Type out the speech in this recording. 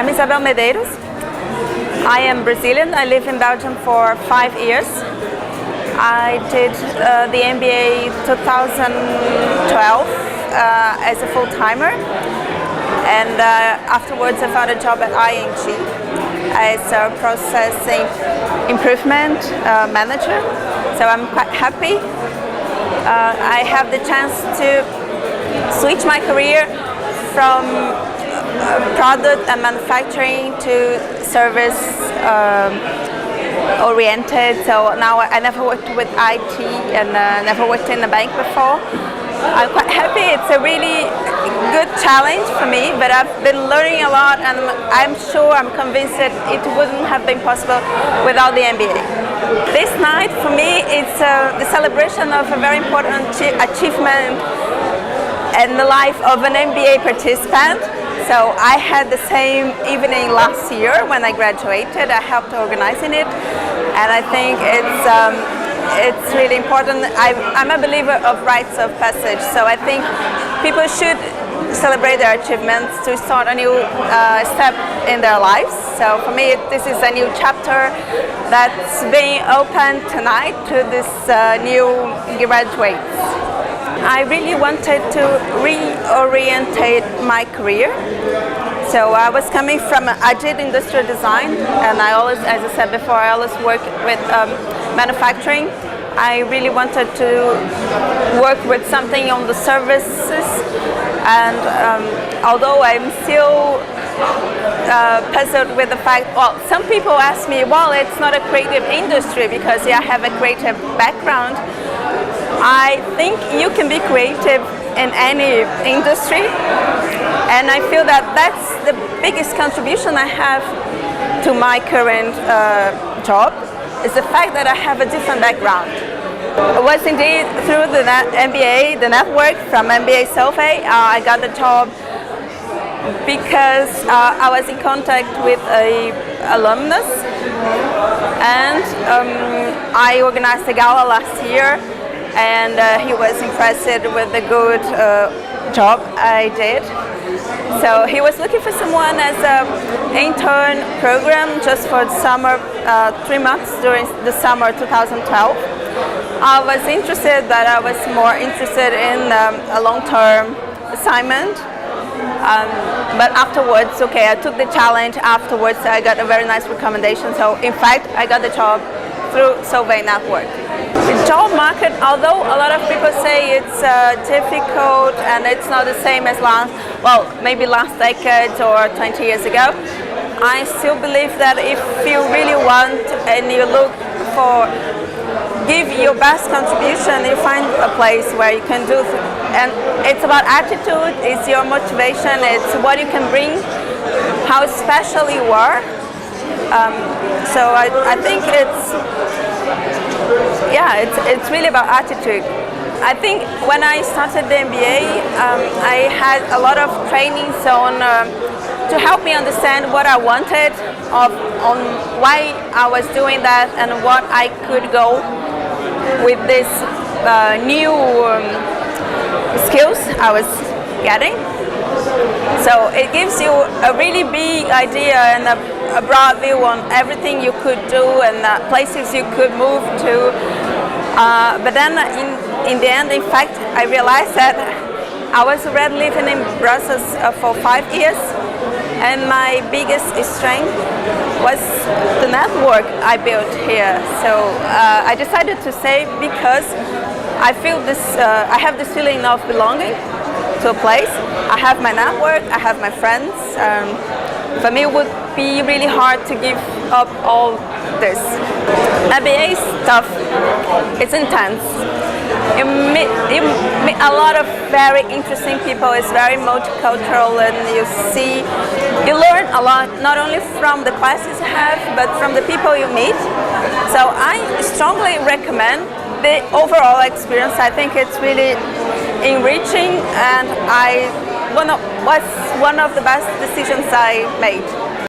I'm Isabel Medeiros. I am Brazilian. I live in Belgium for 5 years. I did the MBA 2012 as a full-timer, and afterwards I found a job at ING as a processing improvement manager. So I'm quite happy. I have the chance to switch my career from product and manufacturing to service oriented. So now I never worked with IT and never worked in a bank before. I'm quite happy. It's a really good challenge for me, but I've been learning a lot, and I'm convinced that it wouldn't have been possible without the MBA. This night for me it's the celebration of a very important achievement in the life of an MBA participant. So I had the same evening last year when I graduated. I helped organizing it, and I think it's really important. I'm a believer of rites of passage, so I think people should celebrate their achievements to start a new step in their lives. So for me, this is a new chapter that's being opened tonight to this new graduates. I really wanted to reorientate my career. So I was coming from, I did industrial design, and I always, as I said before, I always worked with manufacturing. I really wanted to work with something on the services, and although I'm still puzzled with the fact, well, some people ask me, well, it's not a creative industry because I have a creative background. I think you can be creative in any industry, and I feel that that's the biggest contribution I have to my current job, is the fact that I have a different background. It was indeed through the MBA, the network from MBA Solvay. I got the job because I was in contact with an alumnus, and I organized a gala last year, and he was impressed with the good job I did. So he was looking for someone as an intern program just for the summer, 3 months during the summer 2012. I was interested, but I was more interested in a long-term assignment. But afterwards, okay, I took the challenge. Afterwards, I got a very nice recommendation. So in fact, I got the job through Solvay network. The job market, although a lot of people say it's difficult and it's not the same as maybe last decade or 20 years ago, I still believe that if you really want and you look for, give your best contribution, you find a place where you can do, and it's about attitude, it's your motivation, it's what you can bring, how special you are. So I think it's really about attitude. I think when I started the MBA, I had a lot of trainings to help me understand what I wanted, on why I was doing that, and what I could go with this new skills I was getting. So it gives you a really big idea and a broad view on everything you could do and places you could move to. But then in the end, in fact, I realized that I was already living in Brussels for 5 years, and my biggest strength was the network I built here. So I decided to stay because I feel this. I have this feeling of belonging to a place. I have my network. I have my friends. For me, it would be really hard to give up all this. MBA is tough. It's intense. You meet a lot of very interesting people. It's very multicultural, and you learn a lot, not only from the classes you have, but from the people you meet. So I strongly recommend the overall experience. I think it's really enriching, and was one of the best decisions I made.